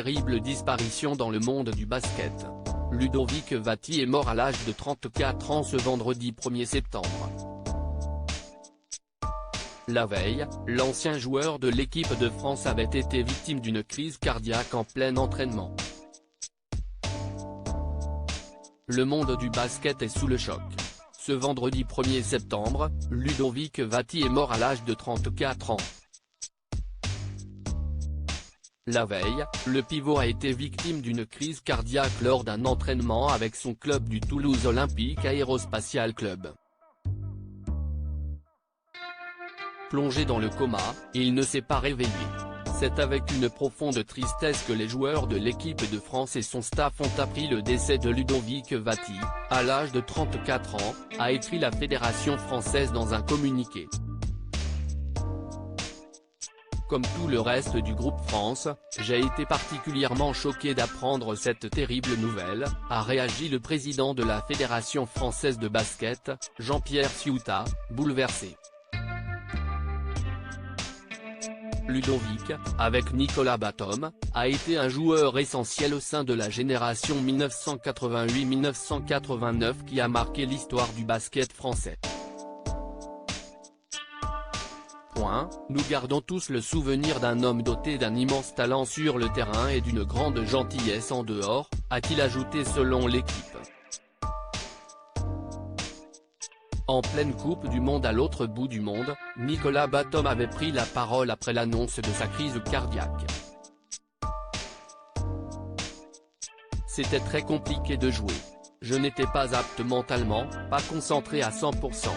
terrible disparition dans le monde du basket. Ludovic Vaty est mort à l'âge de 34 ans ce vendredi 1er septembre. La veille, l'ancien joueur de l'équipe de France avait été victime d'une crise cardiaque en plein entraînement. Le monde du basket est sous le choc. Ce vendredi 1er septembre, Ludovic Vaty est mort à l'âge de 34 ans. La veille, le pivot a été victime d'une crise cardiaque lors d'un entraînement avec son club du Toulouse Olympique Aérospatiale Club. Plongé dans le coma, il ne s'est pas réveillé. C'est avec une profonde tristesse que les joueurs de l'équipe de France et son staff ont appris le décès de Ludovic Vaty, à l'âge de 34 ans, a écrit la Fédération française dans un communiqué. Comme tout le reste du groupe France, j'ai été particulièrement choqué d'apprendre cette terrible nouvelle, a réagi le président de la Fédération française de basket, Jean-Pierre Ciuta, bouleversé. Ludovic, avec Nicolas Batum, a été un joueur essentiel au sein de la génération 1988-1989 qui a marqué l'histoire du basket français. Nous gardons tous le souvenir d'un homme doté d'un immense talent sur le terrain et d'une grande gentillesse en dehors, a-t-il ajouté selon l'équipe. En pleine Coupe du Monde à l'autre bout du monde, Nicolas Batum avait pris la parole après l'annonce de sa crise cardiaque. C'était très compliqué de jouer. Je n'étais pas apte mentalement, pas concentré à 100%.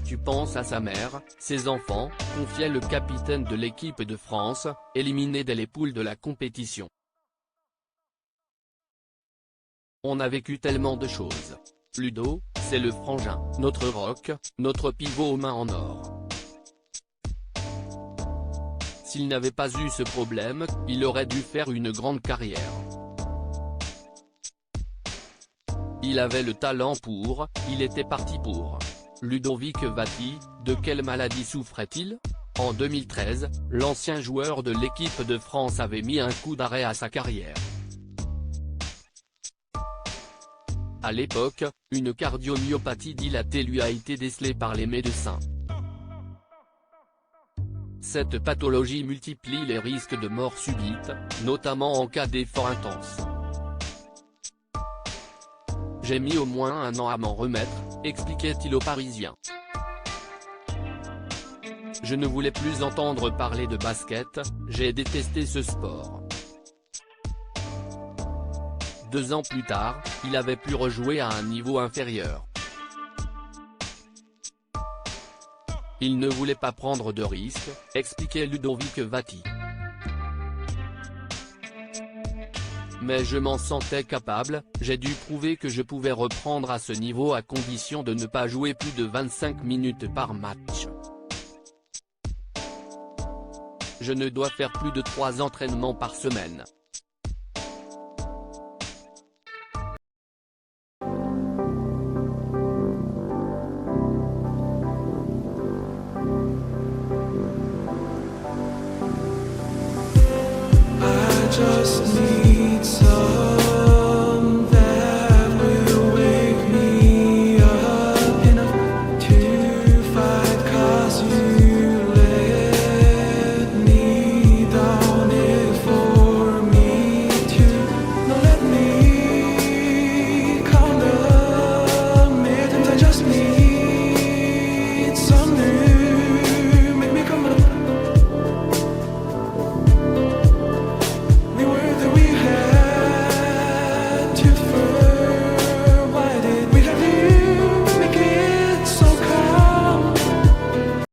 Tu penses à sa mère, ses enfants, confiait le capitaine de l'équipe de France, éliminé dès les poules de la compétition. On a vécu tellement de choses. Ludo, c'est le frangin, notre rock, notre pivot aux mains en or. S'il n'avait pas eu ce problème, il aurait dû faire une grande carrière. Il avait le talent pour, il était parti pour. Ludovic Vaty, de quelle maladie souffrait-il? En 2013, l'ancien joueur de l'équipe de France avait mis un coup d'arrêt à sa carrière. À l'époque, une cardiomyopathie dilatée lui a été décelée par les médecins. Cette pathologie multiplie les risques de mort subite, notamment en cas d'effort intense. J'ai mis au moins un an à m'en remettre, expliquait-il aux Parisiens. Je ne voulais plus entendre parler de basket, j'ai détesté ce sport. 2 ans plus tard, il avait pu rejouer à un niveau inférieur. Il ne voulait pas prendre de risques, expliquait Ludovic Vaty. Mais je m'en sentais capable, j'ai dû prouver que je pouvais reprendre à ce niveau à condition de ne pas jouer plus de 25 minutes par match. Je ne dois faire plus de 3 entraînements par semaine.